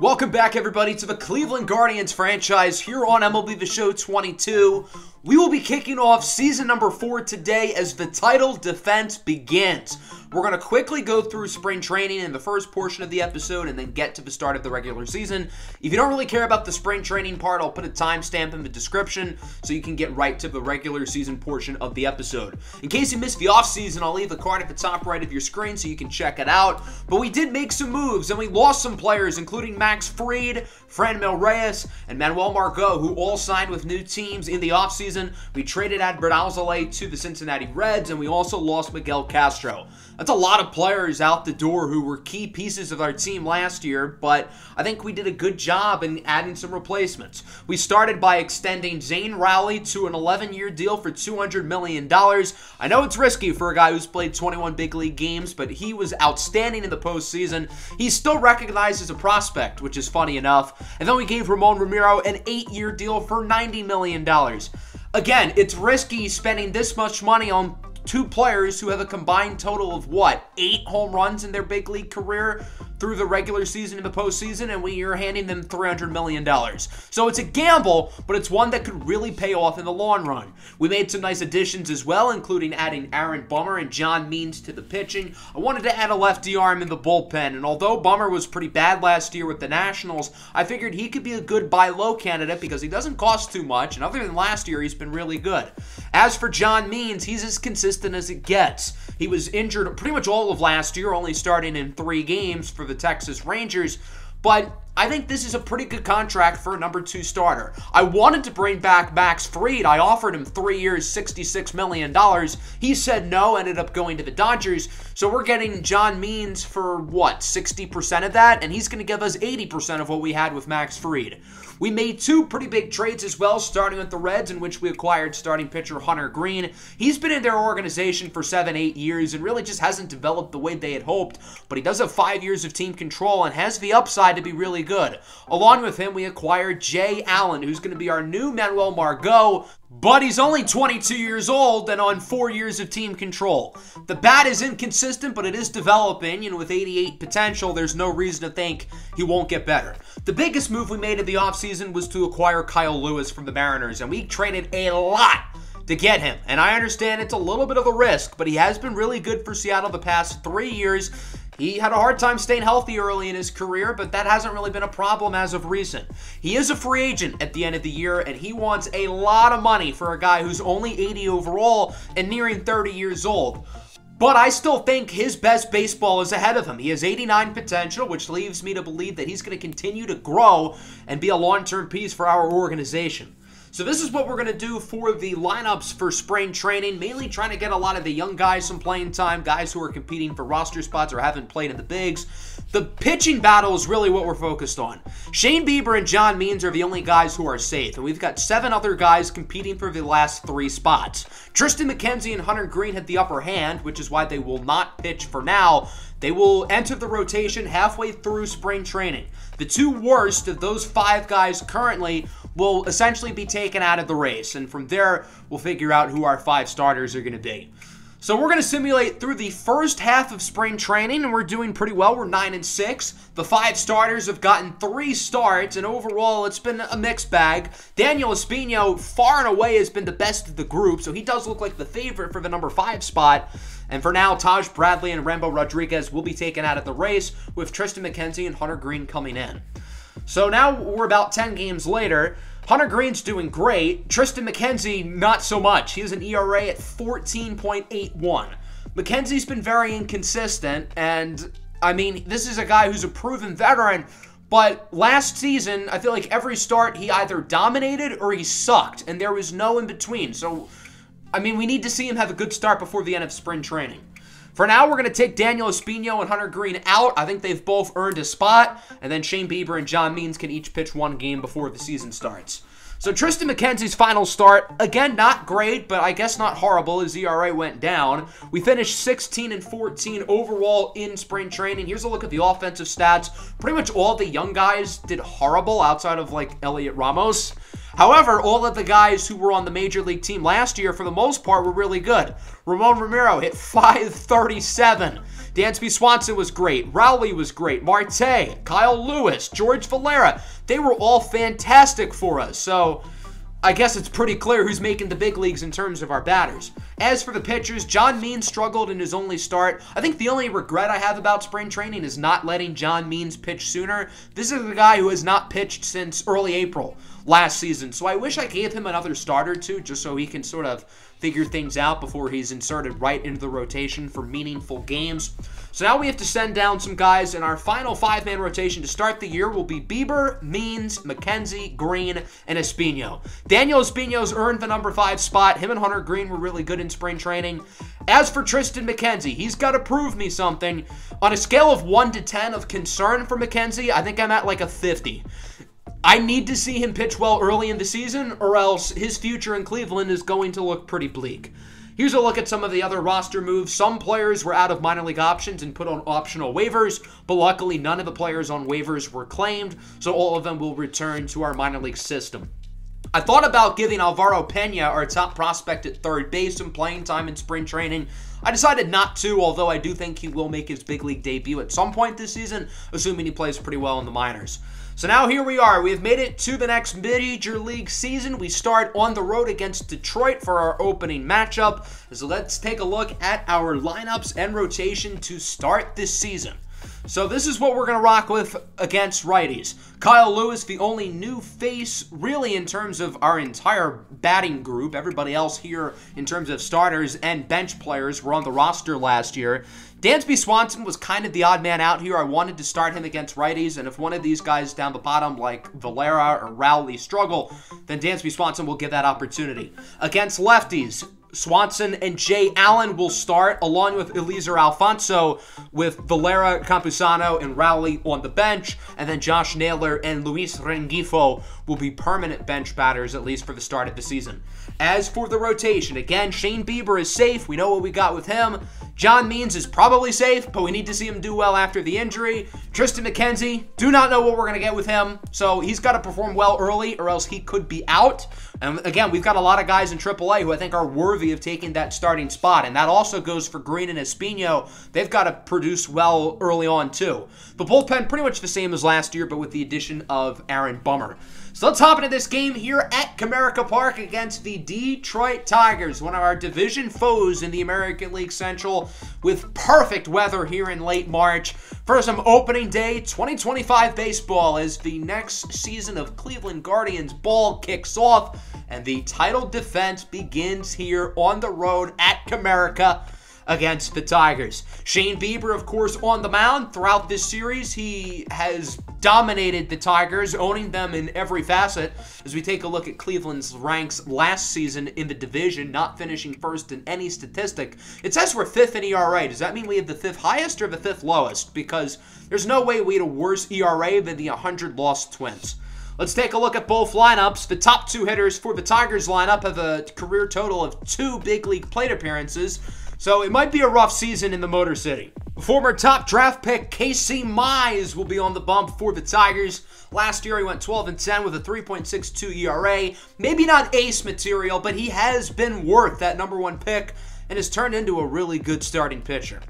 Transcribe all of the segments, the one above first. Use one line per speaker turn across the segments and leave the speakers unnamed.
Welcome back, everybody, to the Cleveland Guardians franchise here on MLB The Show 22. We will be kicking off season number 4 today as the title defense begins. We're going to quickly go through spring training in the first portion of the episode and then get to the start of the regular season. If you don't really care about the spring training part, I'll put a timestamp in the description so you can get right to the regular season portion of the episode. In case you missed the offseason, I'll leave the card at the top right of your screen so you can check it out. But we did make some moves and we lost some players, including Max Fried, Franmil Reyes, and Manuel Margot, who all signed with new teams in the offseason. We traded Adbert Alzolay to the Cincinnati Reds, and we also lost Miguel Castro. That's a lot of players out the door who were key pieces of our team last year, but I think we did a good job in adding some replacements. We started by extending Zane Rowley to an 11-year deal for $200 million. I know it's risky for a guy who's played 21 big league games, but he was outstanding in the postseason. He's still recognized as a prospect, which is funny enough. And then we gave Ramon Romero an 8-year deal for $90 million. Again, it's risky spending this much money on two players who have a combined total of, what, 8 home runs in their big league career through the regular season and the postseason, and we are handing them $300 million. So it's a gamble, but it's one that could really pay off in the long run. We made some nice additions as well, including adding Aaron Bummer and John Means to the pitching. I wanted to add a lefty arm in the bullpen, and although Bummer was pretty bad last year with the Nationals, I figured he could be a good buy low candidate because he doesn't cost too much, and other than last year, he's been really good. As for John Means, he's as consistent as it gets. He was injured pretty much all of last year, only starting in 3 games for the Texas Rangers, but I think this is a pretty good contract for a number 2 starter. I wanted to bring back Max Fried. I offered him 3 years, $66 million. He said no, ended up going to the Dodgers. So we're getting John Means for, what, 60% of that? And he's going to give us 80% of what we had with Max Fried. We made 2 pretty big trades as well, starting with the Reds, in which we acquired starting pitcher Hunter Green. He's been in their organization for 7-8 years and really just hasn't developed the way they had hoped, but he does have 5 years of team control and has the upside to be really good. Along with him, we acquired Jay Allen, who's going to be our new Manuel Margot, but he's only 22 years old and on 4 years of team control. The bat is inconsistent, but it is developing, and with 88 potential, there's no reason to think he won't get better. The biggest move we made in the offseason was to acquire Kyle Lewis from the Mariners, and we traded a lot to get him. And I understand it's a little bit of a risk, but he has been really good for Seattle the past 3 years. He had a hard time staying healthy early in his career, but that hasn't really been a problem as of recent. He is a free agent at the end of the year, and he wants a lot of money for a guy who's only 80 overall and nearing 30 years old. But I still think his best baseball is ahead of him. He has 89 potential, which leaves me to believe that he's going to continue to grow and be a long-term piece for our organization. So this is what we're going to do for the lineups for spring training, mainly trying to get a lot of the young guys some playing time, guys who are competing for roster spots or haven't played in the bigs. The pitching battle is really what we're focused on. Shane Bieber and John Means are the only guys who are safe, and we've got 7 other guys competing for the last 3 spots. Tristan McKenzie and Hunter Green had the upper hand, which is why they will not pitch for now. They will enter the rotation halfway through spring training. The 2 worst of those 5 guys currently will essentially be taken out of the race, and from there, we'll figure out who our 5 starters are going to be. So we're going to simulate through the first half of spring training, and we're doing pretty well. We're 9-6. The 5 starters have gotten 3 starts, and overall, it's been a mixed bag. Daniel Espino, far and away, has been the best of the group, so he does look like the favorite for the number 5 spot. And for now, Taj Bradley and Rambo Rodriguez will be taken out of the race, with Tristan McKenzie and Hunter Green coming in. So now we're about 10 games later. Hunter Green's doing great. Tristan McKenzie, not so much. He has an ERA at 14.81. McKenzie's been very inconsistent, and, I mean, this is a guy who's a proven veteran, but last season, I feel like every start he either dominated or he sucked, and there was no in between. So, I mean, we need to see him have a good start before the end of spring training. For now, we're going to take Daniel Espino and Hunter Green out. I think they've both earned a spot. And then Shane Bieber and John Means can each pitch 1 game before the season starts. So Tristan McKenzie's final start, again, not great, but I guess not horrible. His ERA went down. We finished 16-14 overall in spring training. Here's a look at the offensive stats. Pretty much all the young guys did horrible outside of, like, Elliot Ramos. However, all of the guys who were on the Major League team last year, for the most part, were really good. Ramon Romero hit .537. Dansby Swanson was great. Rowley was great. Marte, Kyle Lewis, George Valera. They were all fantastic for us. So I guess it's pretty clear who's making the big leagues in terms of our batters. As for the pitchers, John Means struggled in his only start. I think the only regret I have about spring training is not letting John Means pitch sooner. This is a guy who has not pitched since early April last season, so I wish I gave him another start or two just so he can sort of figure things out before he's inserted right into the rotation for meaningful games. So now we have to send down some guys, and our final five-man rotation to start the year will be Bieber, Means, McKenzie, Green, and Espino. Daniel Espino's earned the number 5 spot. Him and Hunter Green were really good in spring training. As for Tristan McKenzie, he's got to prove me something. On a scale of 1 to 10 of concern for McKenzie, I think I'm at like a 50. I need to see him pitch well early in the season, or else his future in Cleveland is going to look pretty bleak. Here's a look at some of the other roster moves. Some players were out of minor league options and put on optional waivers, but luckily none of the players on waivers were claimed, so all of them will return to our minor league system. I thought about giving Alvaro Pena, our top prospect at third base, some playing time in spring training. I decided not to, although I do think he will make his big league debut at some point this season, assuming he plays pretty well in the minors. So now here we are. We have made it to the next Major League season. We start on the road against Detroit for our opening matchup. So let's take a look at our lineups and rotation to start this season. So this is what we're going to rock with against righties. Kyle Lewis, the only new face really in terms of our entire batting group. Everybody else here in terms of starters and bench players were on the roster last year. Dansby Swanson was kind of the odd man out here. I wanted to start him against righties, and if one of these guys down the bottom like Valera or Rowley struggle, then Dansby Swanson will get that opportunity. Against lefties, Swanson and Jay Allen will start, along with Eliezer Alfonso, with Valera, Campusano, and Rowley on the bench, and then Josh Naylor and Luis Rengifo will be permanent bench batters, at least for the start of the season. As for the rotation, again, Shane Bieber is safe. We know what we got with him. John Means is probably safe, but we need to see him do well after the injury. Tristan McKenzie, do not know what we're going to get with him, so he's got to perform well early or else he could be out. And again, we've got a lot of guys in AAA who I think are worthy of taking that starting spot, and that also goes for Green and Espino. They've got to produce well early on too. The bullpen pretty much the same as last year, but with the addition of Aaron Bummer. So let's hop into this game here at Comerica Park against the Detroit Tigers, one of our division foes in the American League Central, with perfect weather here in late March for some opening day 2025 baseball as the next season of Cleveland Guardians ball kicks off and the title defense begins here on the road at Comerica against the Tigers. Shane Bieber, of course, on the mound throughout this series. He has dominated the Tigers, owning them in every facet. As we take a look at Cleveland's ranks last season in the division, not finishing first in any statistic. It says we're 5th in ERA. Does that mean we have the 5th highest or the 5th lowest? Because there's no way we had a worse ERA than the 100-loss Twins. Let's take a look at both lineups. The top two hitters for the Tigers lineup have a career total of 2 big league plate appearances, so it might be a rough season in the Motor City. Former top draft pick Casey Mize will be on the bump for the Tigers. Last year he went 12-10 with a 3.62 ERA. Maybe not ace material, but he has been worth that #1 pick and has turned into a really good starting pitcher.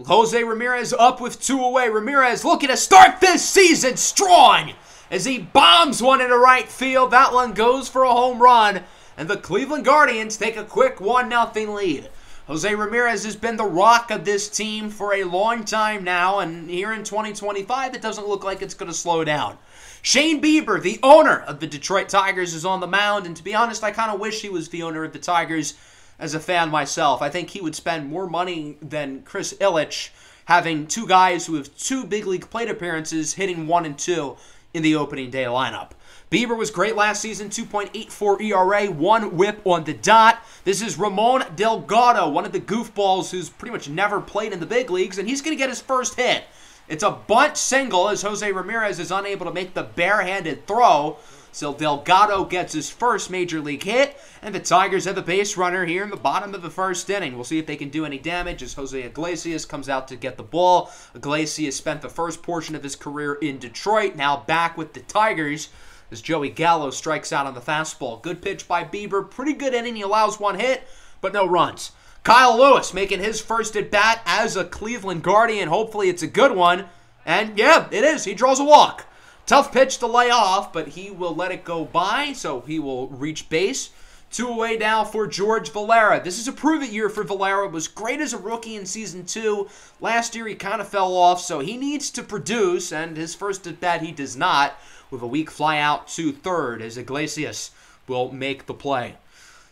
Jose Ramirez up with 2 away. Ramirez looking to start this season strong as he bombs one into right field. That one goes for a home run, and the Cleveland Guardians take a quick 1-0 lead. Jose Ramirez has been the rock of this team for a long time now, and here in 2025, it doesn't look like it's going to slow down. Shane Bieber, the owner of the Detroit Tigers, is on the mound, and to be honest, I kind of wish he was the owner of the Tigers as a fan myself. I think he would spend more money than Chris Ilitch, having 2 guys who have 2 big league plate appearances hitting 1 and 2 in the opening day lineup. Bieber was great last season, 2.84 ERA, 1 whip on the dot. This is Ramon Delgado, one of the goofballs who's pretty much never played in the big leagues, and he's going to get his first hit. It's a bunt single as Jose Ramirez is unable to make the barehanded throw. So Delgado gets his first major league hit, and the Tigers have a base runner here in the bottom of the first inning. We'll see if they can do any damage as Jose Iglesias comes out to get the ball. Iglesias spent the first portion of his career in Detroit, now back with the Tigers, as Joey Gallo strikes out on the fastball. Good pitch by Bieber. Pretty good inning. He allows 1 hit, but no runs. Kyle Lewis making his first at-bat as a Cleveland Guardian. Hopefully it's a good one. And yeah, it is. He draws a walk. Tough pitch to lay off, but he will let it go by, so he will reach base. 2 away now for George Valera. This is a prove-it year for Valera. Was great as a rookie in Season 2. Last year he kind of fell off, so he needs to produce, and his first at-bat he does not, with a weak fly out to third as Iglesias will make the play.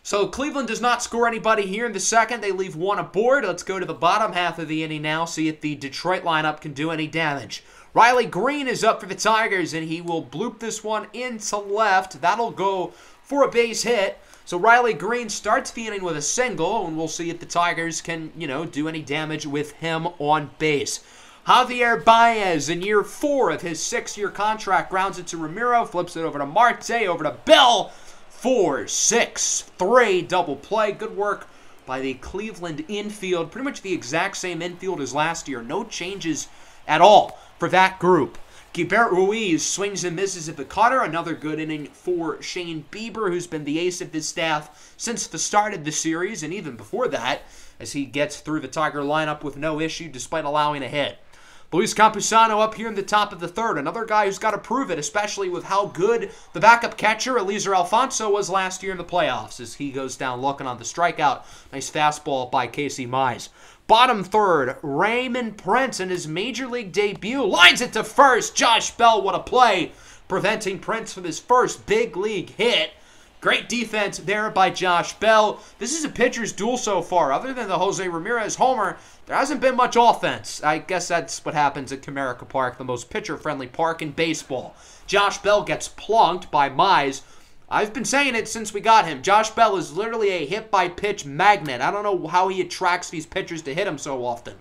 So Cleveland does not score anybody here in the second. They leave one aboard. Let's go to the bottom half of the inning now, see if the Detroit lineup can do any damage. Riley Green is up for the Tigers, and he will bloop this one into left. That'll go for a base hit. So Riley Green starts the inning with a single, and we'll see if the Tigers can, do any damage with him on base. Javier Baez, in year 4 of his 6-year contract, grounds it to Ramiro, flips it over to Marte, over to Bell. 4-6-3 double play. Good work by the Cleveland infield. Pretty much the exact same infield as last year. No changes at all for that group. Gilbert Ruiz swings and misses at the cutter. Another good inning for Shane Bieber, who's been the ace of his staff since the start of the series, and even before that, as he gets through the Tiger lineup with no issue despite allowing a hit. Luis Campusano up here in the top of the third. Another guy who's got to prove it, especially with how good the backup catcher, Eliezer Alfonso, was last year in the playoffs, as he goes down looking on the strikeout. Nice fastball by Casey Mize. Bottom third, Raymond Prince in his Major League debut lines it to first. Josh Bell, what a play, preventing Prince from his first big league hit. Great defense there by Josh Bell. This is a pitcher's duel so far. Other than the Jose Ramirez homer, there hasn't been much offense. I guess that's what happens at Comerica Park, the most pitcher-friendly park in baseball. Josh Bell gets plunked by Mize. I've been saying it since we got him. Josh Bell is literally a hit-by-pitch magnet. I don't know how he attracts these pitchers to hit him so often.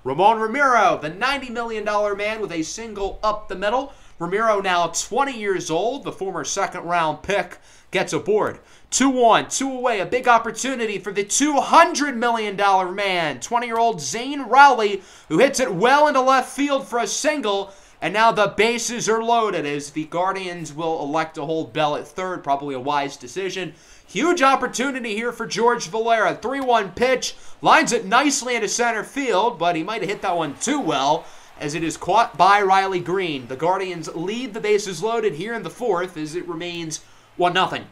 Ramon Ramiro, the $90 million man with a single up the middle. Ramiro now 20 years old, the former second-round pick, gets aboard. 2-1, 2 away, a big opportunity for the $200 million man, 20-year-old Zane Rowley, who hits it well into left field for a single. And now the bases are loaded as the Guardians will elect to hold Bell at third. Probably a wise decision. Huge opportunity here for George Valera. 3-1 pitch. Lines it nicely into center field, but he might have hit that one too well as it is caught by Riley Green. The Guardians lead the bases loaded here in the fourth as it remains 1-0.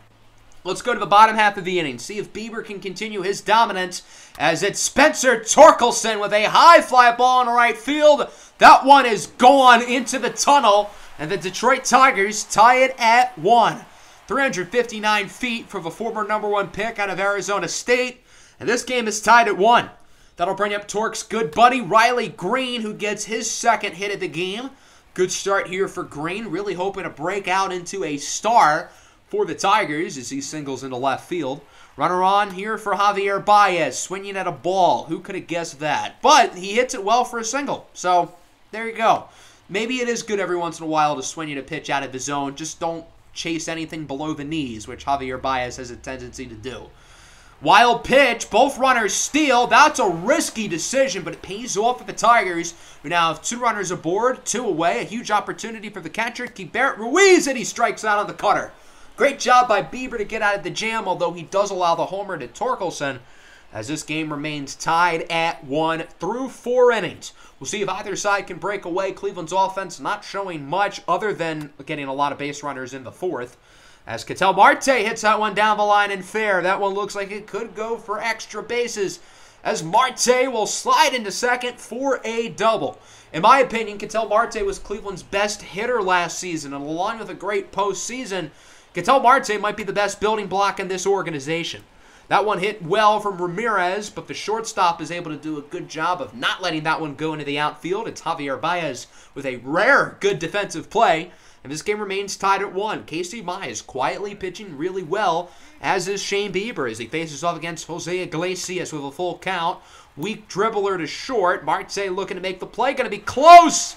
Let's go to the bottom half of the inning. See if Bieber can continue his dominance as it's Spencer Torkelson with a high fly ball in right field. That one is gone into the tunnel, and the Detroit Tigers tie it at 1. 359 feet for the former #1 pick out of Arizona State, and this game is tied at 1. That'll bring up Tork's good buddy, Riley Green, who gets his second hit of the game. Good start here for Green, really hoping to break out into a star for the Tigers as he singles into left field. Runner on here for Javier Baez, swinging at a ball. Who could have guessed that? But he hits it well for a single, so there you go. Maybe it is good every once in a while to swing at a pitch out of the zone. Just don't chase anything below the knees, which Javier Baez has a tendency to do. Wild pitch, both runners steal. That's a risky decision, but it pays off for the Tigers. We now have 2 runners aboard, 2 away. A huge opportunity for the catcher, Gilbert Ruiz, and he strikes out on the cutter. Great job by Bieber to get out of the jam, although he does allow the homer to Torkelson, as this game remains tied at 1 through 4 innings. We'll see if either side can break away. Cleveland's offense not showing much other than getting a lot of base runners in the fourth. As Ketel Marte hits that one down the line and fair. That one looks like it could go for extra bases, as Marte will slide into second for a double. In my opinion, Ketel Marte was Cleveland's best hitter last season, and along with a great postseason, Ketel Marte might be the best building block in this organization. That one hit well from Ramirez, but the shortstop is able to do a good job of not letting that one go into the outfield. It's Javier Baez with a rare good defensive play, and this game remains tied at 1. Casey Mize quietly pitching really well, as is Shane Bieber, as he faces off against Jose Iglesias with a full count. Weak dribbler to short. Marte looking to make the play. Going to be close,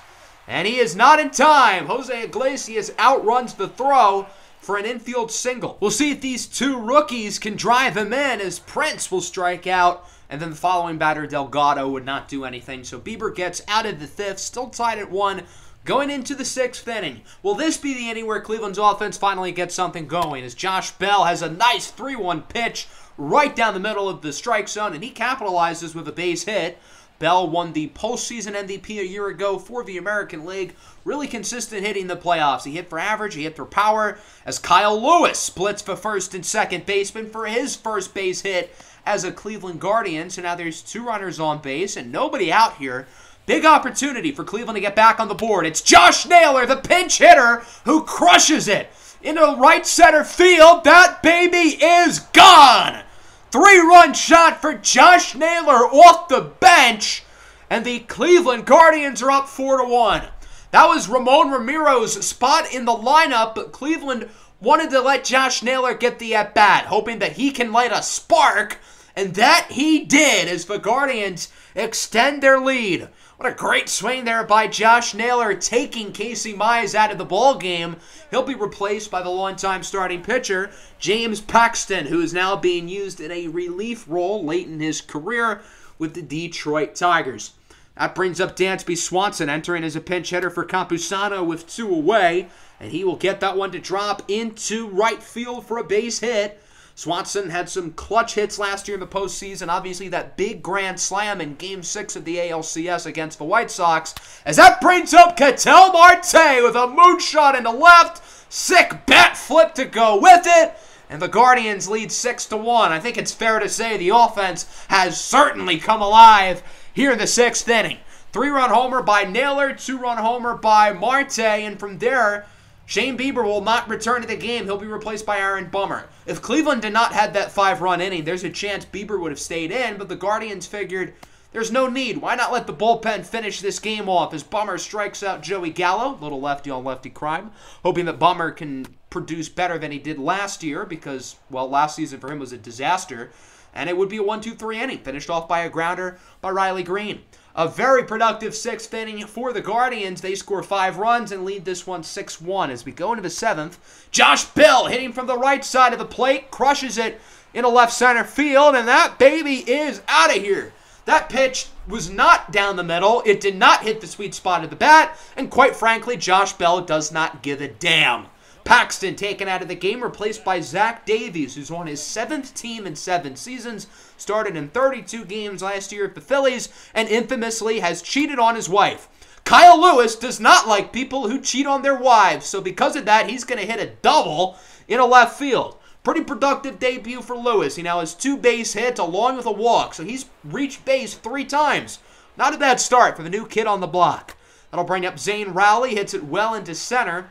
and he is not in time. Jose Iglesias outruns the throw for an infield single. We'll see if these 2 rookies can drive him in, as Prince will strike out, and then the following batter, Delgado, would not do anything. So Bieber gets out of the 5th, still tied at 1. Going into the 6th inning, will this be the inning where Cleveland's offense finally gets something going, as Josh Bell has a nice 3-1 pitch right down the middle of the strike zone, and he capitalizes with a base hit. Bell won the postseason MVP a year ago for the American League. Really consistent hitting in the playoffs. He hit for average, he hit for power, as Kyle Lewis splits for first and second baseman for his first base hit as a Cleveland Guardian. So now there's 2 runners on base and nobody out here. Big opportunity for Cleveland to get back on the board. It's Josh Naylor, the pinch hitter, who crushes it into right center field. That baby is gone. 3-run shot for Josh Naylor off the bench, and the Cleveland Guardians are up 4-1. That was Ramon Ramiro's spot in the lineup, but Cleveland wanted to let Josh Naylor get the at-bat, hoping that he can light a spark, and that he did as the Guardians extend their lead. What a great swing there by Josh Naylor, taking Casey Mize out of the ballgame. He'll be replaced by the longtime starting pitcher, James Paxton, who is now being used in a relief role late in his career with the Detroit Tigers. That brings up Dansby Swanson entering as a pinch hitter for Campusano with 2 away, and he will get that one to drop into right field for a base hit. Swanson had some clutch hits last year in the postseason. Obviously, that big grand slam in Game 6 of the ALCS against the White Sox. As that brings up Ketel Marte with a moonshot into left. Sick bat flip to go with it. And the Guardians lead 6-1. I think it's fair to say the offense has certainly come alive here in the 6th inning. 3-run homer by Naylor, 2-run homer by Marte, and from there, Shane Bieber will not return to the game. He'll be replaced by Aaron Bummer. If Cleveland did not have that 5-run inning, there's a chance Bieber would have stayed in, but the Guardians figured there's no need. Why not let the bullpen finish this game off as Bummer strikes out Joey Gallo, little lefty-on-lefty crime, hoping that Bummer can produce better than he did last year because, well, last season for him was a disaster, and it would be a 1-2-3 inning, finished off by a grounder by Riley Green. A very productive 6th inning for the Guardians. They score 5 runs and lead this one 6-1. As we go into the 7th, Josh Bell hitting from the right side of the plate, crushes it into left center field, and that baby is out of here. That pitch was not down the middle. It did not hit the sweet spot of the bat, and quite frankly, Josh Bell does not give a damn. Paxton taken out of the game, replaced by Zach Davies, who's on his 7th team in 7 seasons, started in 32 games last year at the Phillies, and infamously has cheated on his wife. Kyle Lewis does not like people who cheat on their wives, so because of that, he's going to hit a double in a left field. Pretty productive debut for Lewis. He now has 2 base hits along with a walk, so he's reached base 3 times. Not a bad start for the new kid on the block. That'll bring up Zane Rowley, hits it well into center,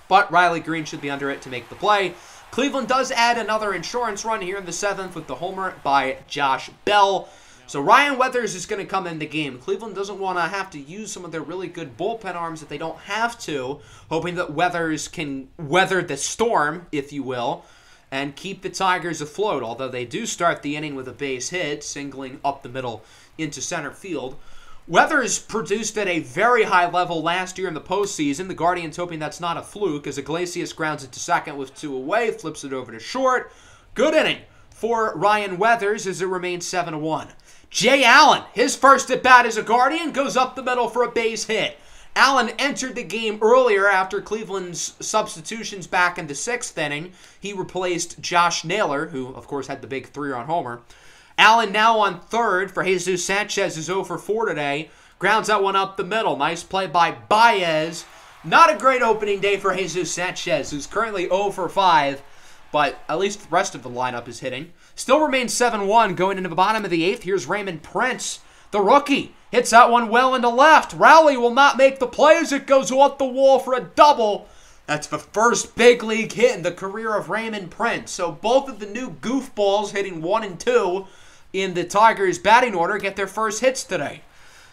but Riley Green should be under it to make the play. Cleveland does add another insurance run here in the 7th with the homer by Josh Bell. So Ryan Weathers is going to come in the game. Cleveland doesn't want to have to use some of their really good bullpen arms if they don't have to, hoping that Weathers can weather the storm, if you will, and keep the Tigers afloat, although they do start the inning with a base hit, singling up the middle into center field. Weathers produced at a very high level last year in the postseason. The Guardians hoping that's not a fluke as Iglesias grounds it to second with 2 away, flips it over to short. Good inning for Ryan Weathers as it remains 7-1. Jay Allen, his first at-bat as a Guardian, goes up the middle for a base hit. Allen entered the game earlier after Cleveland's substitutions back in the 6th inning. He replaced Josh Naylor, who, of course, had the big 3-run homer. Allen now on third for Jesus Sanchez, who's 0 for 4 today. Grounds that one up the middle. Nice play by Baez. Not a great opening day for Jesus Sanchez, who's currently 0 for 5, but at least the rest of the lineup is hitting. Still remains 7-1 going into the bottom of the 8th. Here's Raymond Prince, the rookie. Hits that one well into left. Rowley will not make the play as it goes off the wall for a double. That's the first big league hit in the career of Raymond Prince. So both of the new goofballs hitting 1 and 2 in the Tigers' batting order get their first hits today.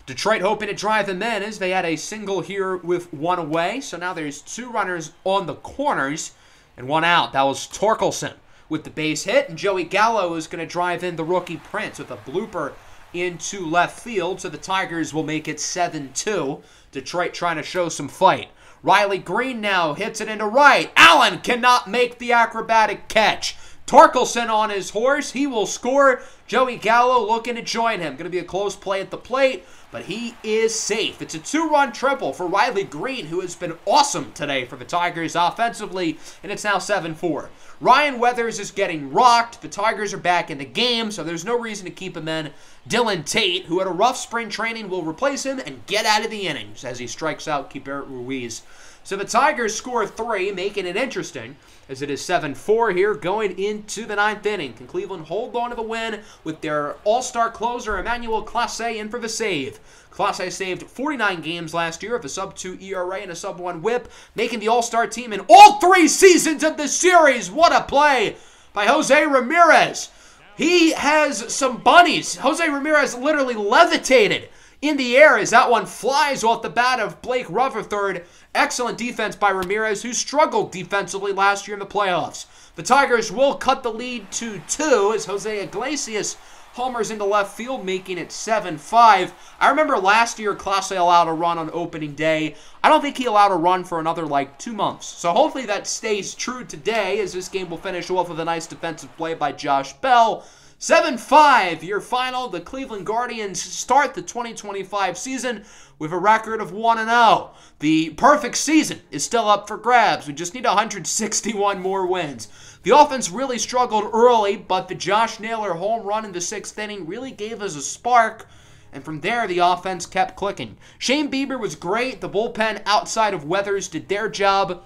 Detroit hoping to drive them in as they had a single here with 1 away. So now there's 2 runners on the corners and 1 out. That was Torkelson with the base hit, and Joey Gallo is going to drive in the rookie Prince with a blooper into left field. So the Tigers will make it 7-2. Detroit trying to show some fight. Riley Green now hits it into right. Allen cannot make the acrobatic catch. Torkelson on his horse. He will score. Joey Gallo looking to join him. Going to be a close play at the plate, but he is safe. It's a 2-run triple for Riley Green, who has been awesome today for the Tigers offensively, and it's now 7-4. Ryan Weathers is getting rocked. The Tigers are back in the game, so there's no reason to keep him in. Dylan Tate, who had a rough spring training, will replace him and get out of the innings as he strikes out Keibert Ruiz. So the Tigers score 3, making it interesting, as it is 7-4 here going into the 9th inning. Can Cleveland hold on to the win with their all-star closer, Emmanuel Clase, in for the save? Clase saved 49 games last year with a sub-2 ERA and a sub-1 whip, making the all-star team in all 3 seasons of the series. What a play by Jose Ramirez. He has some bunnies. Jose Ramirez literally levitated in the air as that one flies off the bat of Blake Rutherford. Excellent defense by Ramirez, who struggled defensively last year in the playoffs. The Tigers will cut the lead to 2 as Jose Iglesias homers into left field, making it 7-5. I remember last year Clase allowed a run on opening day. I don't think he allowed a run for another 2 months. So hopefully that stays true today, as this game will finish off with a nice defensive play by Josh Bell. 7-5, your final. The Cleveland Guardians start the 2025 season with a record of 1-0. The perfect season is still up for grabs. We just need 161 more wins. The offense really struggled early, but the Josh Naylor home run in the 6th inning really gave us a spark, and from there the offense kept clicking. Shane Bieber was great. The bullpen outside of Weathers did their job.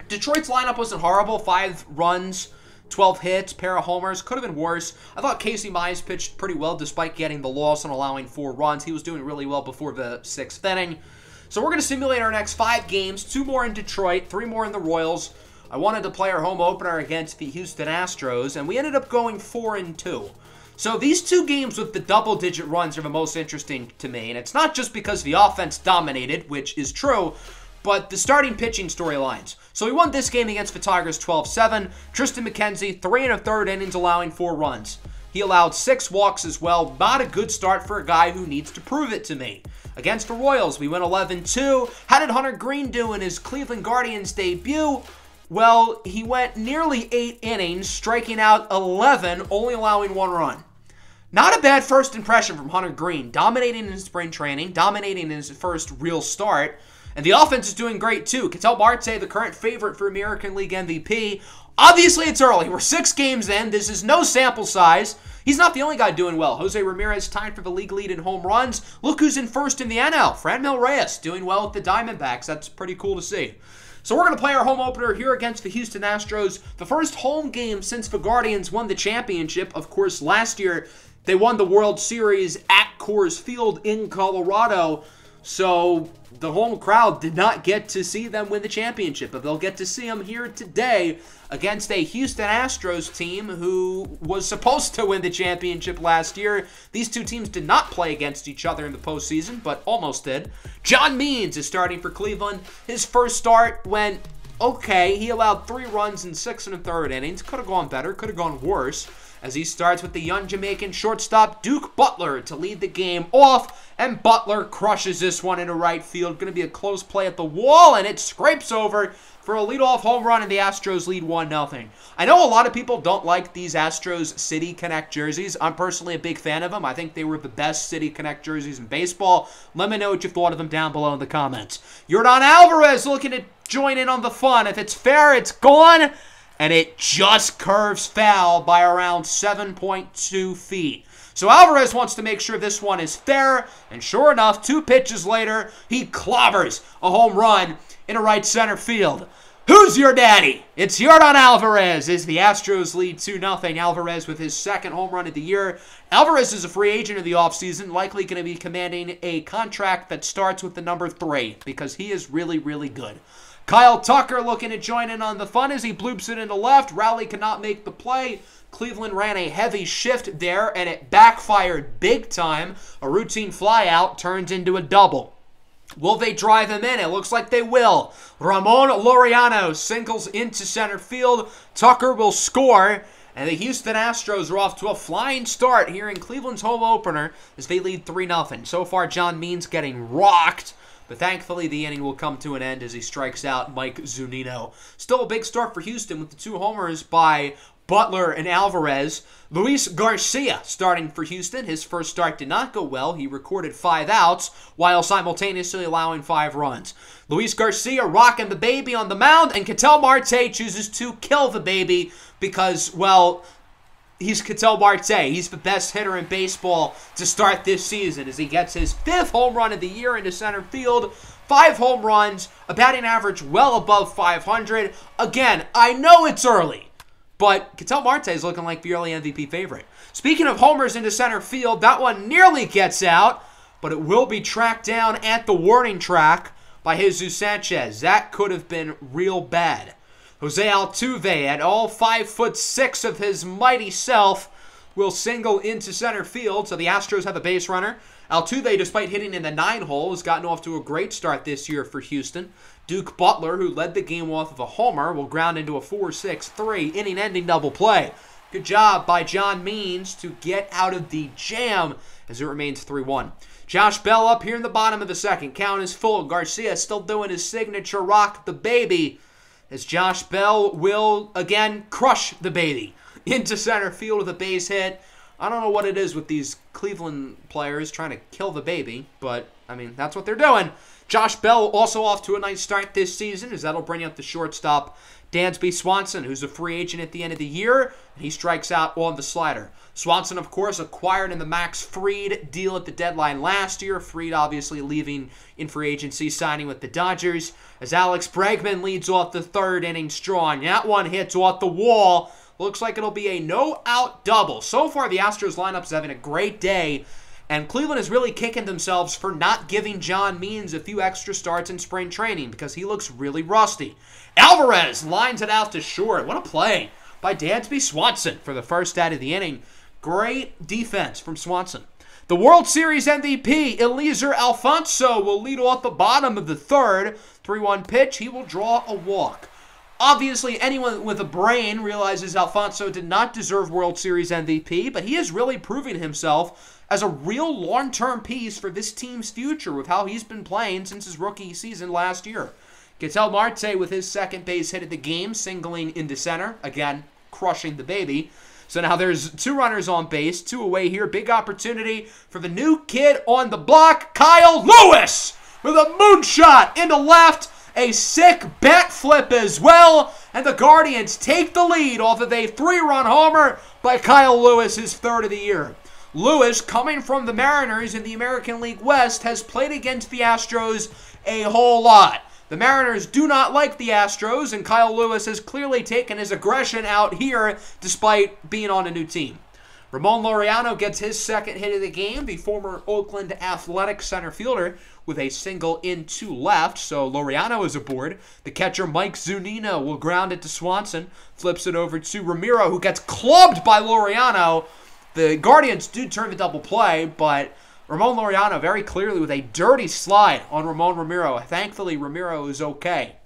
Detroit's lineup wasn't horrible. 5 runs, 12 hits, pair of homers. Could have been worse. I thought Casey Mize pitched pretty well despite getting the loss and allowing 4 runs. He was doing really well before the 6th inning. So we're going to simulate our next 5 games. 2 more in Detroit, 3 more in the Royals. I wanted to play our home opener against the Houston Astros, and we ended up going 4-2. So these 2 games with the double-digit runs are the most interesting to me, and it's not just because the offense dominated, which is true, but the starting pitching storylines. So we won this game against the Tigers 12-7. Tristan McKenzie, 3 1/3 innings, allowing 4 runs. He allowed 6 walks as well. Not a good start for a guy who needs to prove it to me. Against the Royals, we went 11-2. How did Hunter Green do in his Cleveland Guardians debut? Well, he went nearly 8 innings, striking out 11, only allowing 1 run. Not a bad first impression from Hunter Green. Dominating in spring training, dominating in his first real start. And the offense is doing great, too. Ketel Marte, the current favorite for American League MVP. Obviously, it's early. We're 6 games in. This is no sample size. He's not the only guy doing well. Jose Ramirez tied for the league lead in home runs. Look who's in first in the NL. Franmil Reyes doing well with the Diamondbacks. That's pretty cool to see. So we're going to play our home opener here against the Houston Astros. The first home game since the Guardians won the championship. Of course, last year they won the World Series at Coors Field in Colorado. So the home crowd did not get to see them win the championship, but they'll get to see them here today against a Houston Astros team who was supposed to win the championship last year. These 2 teams did not play against each other in the postseason, but almost did. John Means is starting for Cleveland. His first start went okay. He allowed 3 runs in 6 1/3 innings. Could have gone better, could have gone worse, as he starts with the young Jamaican shortstop Duke Butler to lead the game off, and Butler crushes this one into right field. Going to be a close play at the wall, and it scrapes over for a leadoff home run, and the Astros lead 1-0. I know a lot of people don't like these Astros City Connect jerseys. I'm personally a big fan of them. I think they were the best City Connect jerseys in baseball. Let me know what you thought of them down below in the comments. Yordan Alvarez looking to join in on the fun. If it's fair, it's gone, and it just curves foul by around 7.2 feet. So Alvarez wants to make sure this one is fair, and sure enough, 2 pitches later, he clobbers a home run into right center field. Who's your daddy? It's Yordan Alvarez as the Astros lead 2-0. Alvarez with his 2nd home run of the year. Alvarez is a free agent of the offseason, likely going to be commanding a contract that starts with the number 3 because he is really, really good. Kyle Tucker looking to join in on the fun as he bloops it into left. Rowley cannot make the play. Cleveland ran a heavy shift there, and it backfired big time. A routine flyout turns into a double. Will they drive him in? It looks like they will. Ramon Laureano singles into center field. Tucker will score, and the Houston Astros are off to a flying start here in Cleveland's home opener as they lead 3-0. So far, John Means getting rocked, but thankfully the inning will come to an end as he strikes out Mike Zunino. Still a big start for Houston with the 2 homers by Butler, and Alvarez. Luis Garcia starting for Houston. His first start did not go well. He recorded 5 outs while simultaneously allowing 5 runs. Luis Garcia rocking the baby on the mound, and Ketel Marte chooses to kill the baby because, well, he's Ketel Marte. He's the best hitter in baseball to start this season as he gets his 5th home run of the year into center field. 5 home runs, a batting average well above 500. Again, I know it's early, but Ketel Marte is looking like the early MVP favorite. Speaking of homers into center field, that one nearly gets out, but it will be tracked down at the warning track by Jesus Sanchez. That could have been real bad. Jose Altuve, at all 5'6" of his mighty self, will single into center field, so the Astros have a base runner. Altuve, despite hitting in the 9-hole, has gotten off to a great start this year for Houston. Duke Butler, who led the game off of a homer, will ground into a 4-6-3 inning-ending double play. Good job by John Means to get out of the jam as it remains 3-1. Josh Bell up here in the bottom of the second. Count is full. Garcia still doing his signature rock the baby as Josh Bell will again crush the baby into center field with a base hit. I don't know what it is with these Cleveland players trying to kill the baby, but, I mean, that's what they're doing. Josh Bell also off to a nice start this season, as that'll bring up the shortstop, Dansby Swanson, who's a free agent at the end of the year, and he strikes out on the slider. Swanson, of course, acquired in the Max Fried deal at the deadline last year. Fried obviously leaving in free agency, signing with the Dodgers, as Alex Bregman leads off the 3rd inning strong. That one hits off the wall. Looks like it'll be a no-out double. So far, the Astros lineup is having a great day, and Cleveland is really kicking themselves for not giving John Means a few extra starts in spring training because he looks really rusty. Alvarez lines it out to short. What a play by Dansby Swanson for the first out of the inning. Great defense from Swanson. The World Series MVP, Eliezer Alfonso, will lead off the bottom of the 3rd. 3-1 pitch. He will draw a walk. Obviously, anyone with a brain realizes Alfonso did not deserve World Series MVP, but he is really proving himself as a real long-term piece for this team's future with how he's been playing since his rookie season last year. Ketel Marte with his second base hit of the game, singling into center, again, crushing the baby. So now there's 2 runners on base, 2 away here. Big opportunity for the new kid on the block, Kyle Lewis, with a moonshot into left. A sick bat flip as well, and the Guardians take the lead off of a 3-run homer by Kyle Lewis, his 3rd of the year. Lewis, coming from the Mariners in the American League West, has played against the Astros a whole lot. The Mariners do not like the Astros, and Kyle Lewis has clearly taken his aggression out here despite being on a new team. Ramon Laureano gets his 2nd hit of the game, the former Oakland Athletics center fielder, with a single into left, so Laureano is aboard. The catcher, Mike Zunino, will ground it to Swanson, flips it over to Ramiro, who gets clubbed by Laureano. The Guardians do turn the double play, but Ramon Laureano very clearly with a dirty slide on Ramon Ramiro. Thankfully, Ramiro is okay.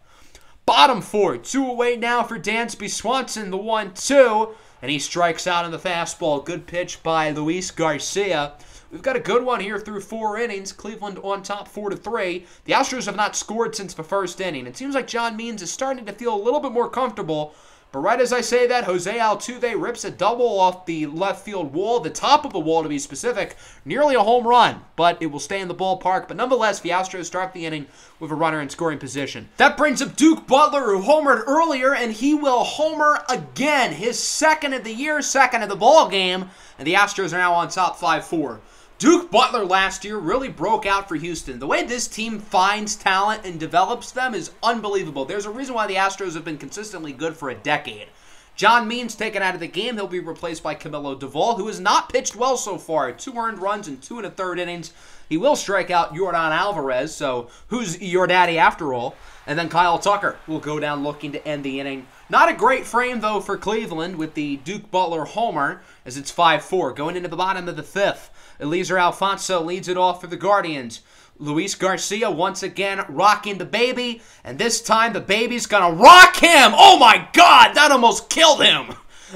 Bottom 4, 2 away now for Dansby Swanson, the 1-2. And he strikes out on the fastball. Good pitch by Luis Garcia. We've got a good one here through 4 innings. Cleveland on top 4-3. The Astros have not scored since the 1st inning. It seems like John Means is starting to feel a little bit more comfortable. But right as I say that, Jose Altuve rips a double off the left field wall, the top of the wall to be specific. Nearly a home run, but it will stay in the ballpark. But nonetheless, the Astros start the inning with a runner in scoring position. That brings up Duke Butler, who homered earlier, and he will homer again. His 2nd of the year, 2nd of the ball game, and the Astros are now on top 5-4. Duke Butler last year really broke out for Houston. The way this team finds talent and develops them is unbelievable. There's a reason why the Astros have been consistently good for a decade. John Means taken out of the game. He'll be replaced by Camilo Doval, who has not pitched well so far. 2 earned runs in 2 1/3 innings. He will strike out Yordan Alvarez, so who's your daddy after all? And then Kyle Tucker will go down looking to end the inning. Not a great frame, though, for Cleveland with the Duke Butler homer, as it's 5-4. Going into the bottom of the 5th, Eliezer Alfonso leads it off for the Guardians. Luis Garcia once again rocking the baby, and this time the baby's gonna rock him! Oh my God, that almost killed him!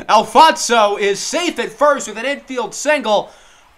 Alfonso is safe at first with an infield single.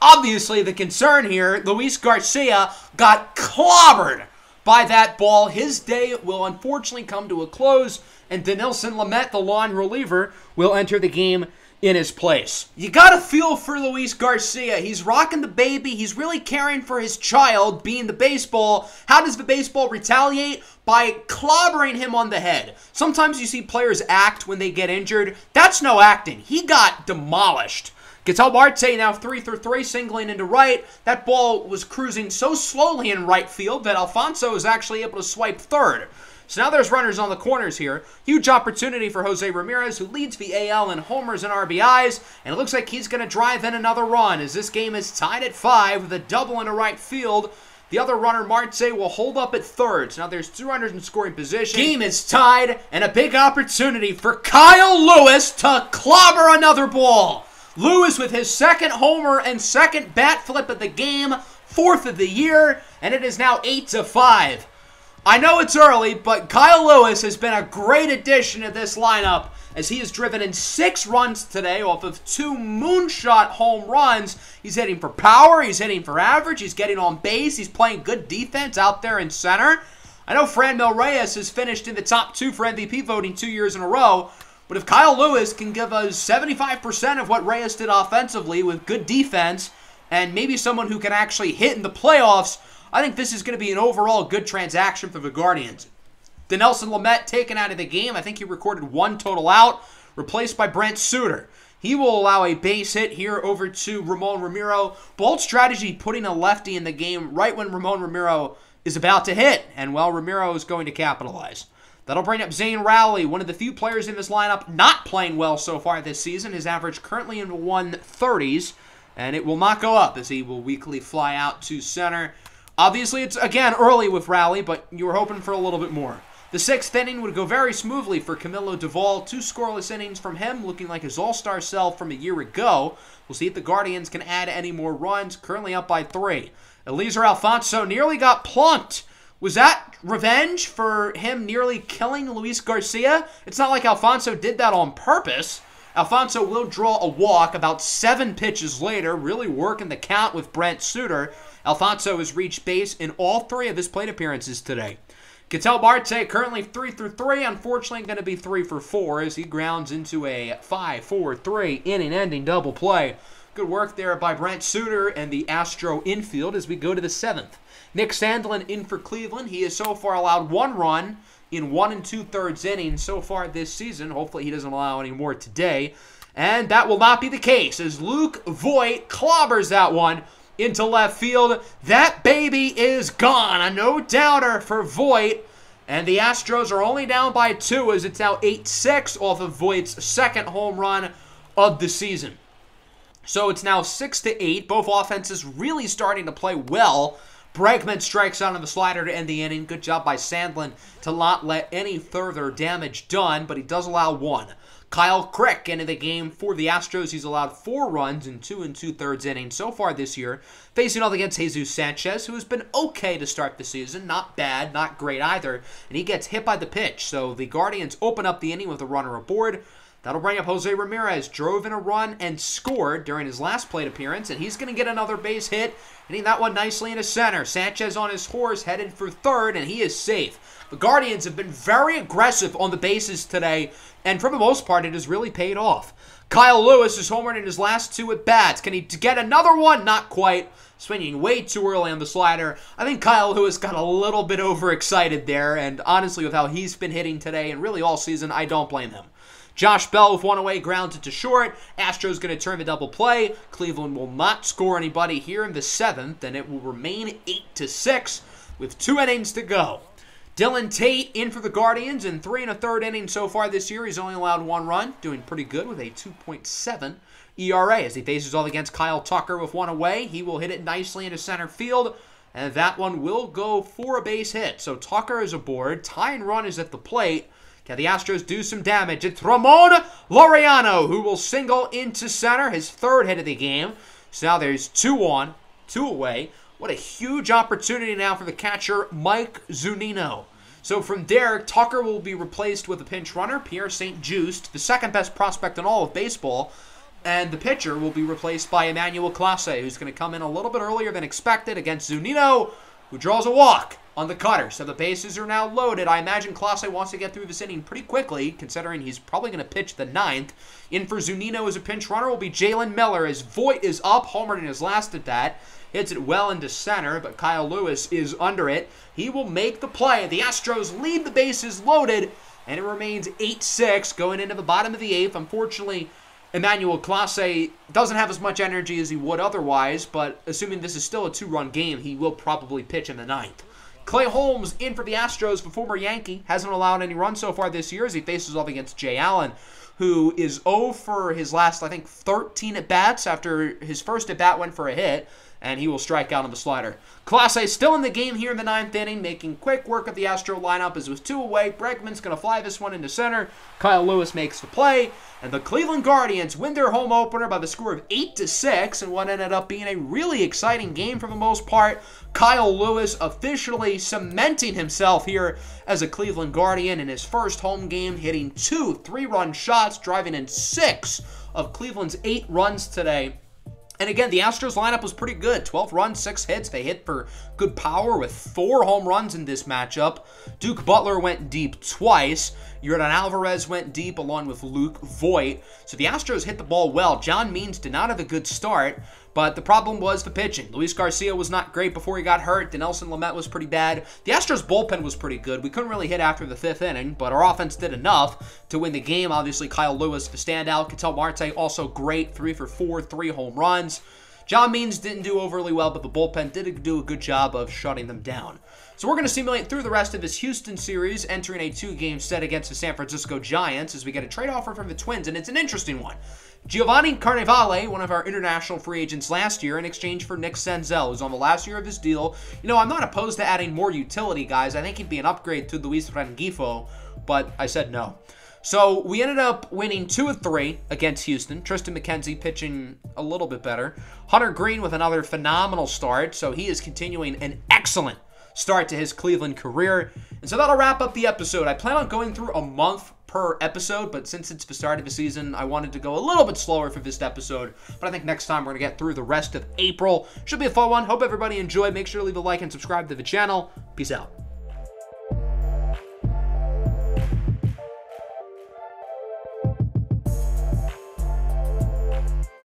Obviously, the concern here, Luis Garcia got clobbered by that ball. His day will unfortunately come to a close, and Dinelson Lamet, the long reliever, will enter the game in his place. You gotta feel for Luis Garcia. He's rocking the baby. He's really caring for his child, being the baseball. How does the baseball retaliate? By clobbering him on the head. Sometimes you see players act when they get injured. That's no acting. He got demolished. Ketel Marte now 3-for-3, singling into right. That ball was cruising so slowly in right field that Alfonso was actually able to swipe third. So now there's runners on the corners here. Huge opportunity for Jose Ramirez, who leads the AL in homers and RBIs, and it looks like he's going to drive in another run as this game is tied at 5 with a double into right field. The other runner, Marte, will hold up at third. So now there's 2 runners in scoring position. Game is tied, and a big opportunity for Kyle Lewis to clobber another ball. Lewis with his second homer and second bat flip of the game, 4th of the year, and it is now 8-5. I know it's early, but Kyle Lewis has been a great addition to this lineup as he has driven in 6 runs today off of 2 moonshot home runs. He's hitting for power, he's hitting for average, he's getting on base, he's playing good defense out there in center. I know Franmil Reyes has finished in the top 2 for MVP voting 2 years in a row, but if Kyle Lewis can give us 75% of what Reyes did offensively with good defense and maybe someone who can actually hit in the playoffs, I think this is going to be an overall good transaction for the Guardians. Dinelson Lamet taken out of the game. I think he recorded 1 total out, replaced by Brent Suter. He will allow a base hit here over to Ramon Ramiro. Bold strategy putting a lefty in the game right when Ramon Ramiro is about to hit, and well, Ramiro is going to capitalize. That'll bring up Zane Rowley, one of the few players in this lineup not playing well so far this season. His average currently in the 130s, and it will not go up as he will weakly fly out to center. Obviously, it's, again, early with Rowley, but you were hoping for a little bit more. The 6th inning would go very smoothly for Camilo Doval. 2 scoreless innings from him, looking like his all-star self from a year ago. We'll see if the Guardians can add any more runs, currently up by 3. Eliezer Alfonso nearly got plunked. Was that revenge for him nearly killing Luis Garcia? It's not like Alfonso did that on purpose. Alfonso will draw a walk about 7 pitches later, really working the count with Brent Suter. Alfonso has reached base in all 3 of his plate appearances today. Ketel Marte currently 3-for-3, unfortunately going to be 3-for-4 as he grounds into a 5-4-3 inning-ending double play. Good work there by Brent Suter and the Astro infield as we go to the 7th. Nick Sandlin in for Cleveland. He has so far allowed 1 run in 1 2/3 innings so far this season. Hopefully he doesn't allow any more today. And that will not be the case as Luke Voit clobbers that one into left field. That baby is gone. A no-doubter for Voit. And the Astros are only down by 2 as it's now 8-6 off of Voigt's 2nd home run of the season. So it's now 6-8. Both offenses really starting to play well. Bregman strikes out on the slider to end the inning. Good job by Sandlin to not let any further damage done, but he does allow 1. Kyle Crick into the game for the Astros. He's allowed 4 runs in 2 2/3 innings so far this year, facing off against Jesus Sanchez, who has been okay to start the season. Not bad, not great either, and he gets hit by the pitch. So the Guardians open up the inning with a runner aboard. That'll bring up Jose Ramirez. Drove in a run and scored during his last plate appearance, and he's going to get another base hit, hitting that one nicely into center. Sanchez on his horse, headed for third, and he is safe. The Guardians have been very aggressive on the bases today, and for the most part, it has really paid off. Kyle Lewis is homered in his last 2 at-bats. Can he get another one? Not quite. Swinging way too early on the slider. I think Kyle Lewis got a little bit overexcited there, and honestly, with how he's been hitting today and really all season, I don't blame him. Josh Bell with 1 away, grounded to short. Astros going to turn the double play. Cleveland will not score anybody here in the 7th, and it will remain 8-6 with 2 innings to go. Dylan Tate in for the Guardians in 3 1/3 innings so far this year. He's only allowed 1 run, doing pretty good with a 2.7 ERA as he faces off against Kyle Tucker with 1 away. He will hit it nicely into center field, and that one will go for a base hit. So Tucker is aboard. Tying run is at the plate. Can the Astros do some damage? It's Ramon Laureano who will single into center, his 3rd hit of the game. So now there's 2 on, 2 away. What a huge opportunity now for the catcher, Mike Zunino. So from there, Tucker will be replaced with a pinch runner, Pierre St. Juste, the 2nd best prospect in all of baseball. And the pitcher will be replaced by Emmanuel Clase, who's going to come in a little bit earlier than expected against Zunino, who draws a walk. on the cutter. So the bases are now loaded. I imagine Clase wants to get through this inning pretty quickly, considering he's probably going to pitch the 9th. In for Zunino as a pinch runner will be Jalen Miller, as Voit is up, homered in his last at bat. Hits it well into center, but Kyle Lewis is under it. He will make the play. The Astros lead the bases loaded, and it remains 8-6 going into the bottom of the 8th. Unfortunately, Emmanuel Clase doesn't have as much energy as he would otherwise, but assuming this is still a 2-run game, he will probably pitch in the 9th. Clay Holmes in for the Astros, the former Yankee, hasn't allowed any runs so far this year as he faces off against Jay Allen, who is 0 for his last, I think, 13 at-bats after his first at-bat went for a hit, and he will strike out on the slider. Clase still in the game here in the 9th inning, making quick work of the Astro lineup as with 2 away. Bregman's going to fly this one into center. Kyle Lewis makes the play, and the Cleveland Guardians win their home opener by the score of 8-6 in what ended up being a really exciting game for the most part. Kyle Lewis officially cementing himself here as a Cleveland Guardian in his first home game, hitting 2 3-run shots, driving in 6 of Cleveland's 8 runs today. And again, the Astros lineup was pretty good. 12 runs, 6 hits. They hit for good power with 4 home runs in this matchup. Duke Butler went deep twice. Yordan Alvarez went deep along with Luke Voit. So the Astros hit the ball well. John Means did not have a good start, but the problem was the pitching. Luis Garcia was not great before he got hurt. Dinelson Lamet was pretty bad. The Astros bullpen was pretty good. We couldn't really hit after the 5th inning, but our offense did enough to win the game. Obviously, Kyle Lewis, the standout. Ketel Marte also great. 3 for 4, 3 home runs. John Means didn't do overly well, but the bullpen did do a good job of shutting them down. So we're going to simulate through the rest of this Houston series, entering a 2-game set against the San Francisco Giants as we get a trade offer from the Twins, and it's an interesting one. Giovanni Carnevale, one of our international free agents last year, in exchange for Nick Senzel, who's on the last year of his deal. You know, I'm not opposed to adding more utility guys. I think he'd be an upgrade to Luis Rengifo, but I said no. So we ended up winning 2 of 3 against Houston. Tristan McKenzie pitching a little bit better. Hunter Green with another phenomenal start, so he is continuing an excellent start to his Cleveland career. And so that'll wrap up the episode. I plan on going through a month per episode, but since it's the start of the season, I wanted to go a little bit slower for this episode. But I think next time we're going to get through the rest of April. Should be a fun one. Hope everybody enjoyed. Make sure to leave a like and subscribe to the channel. Peace out.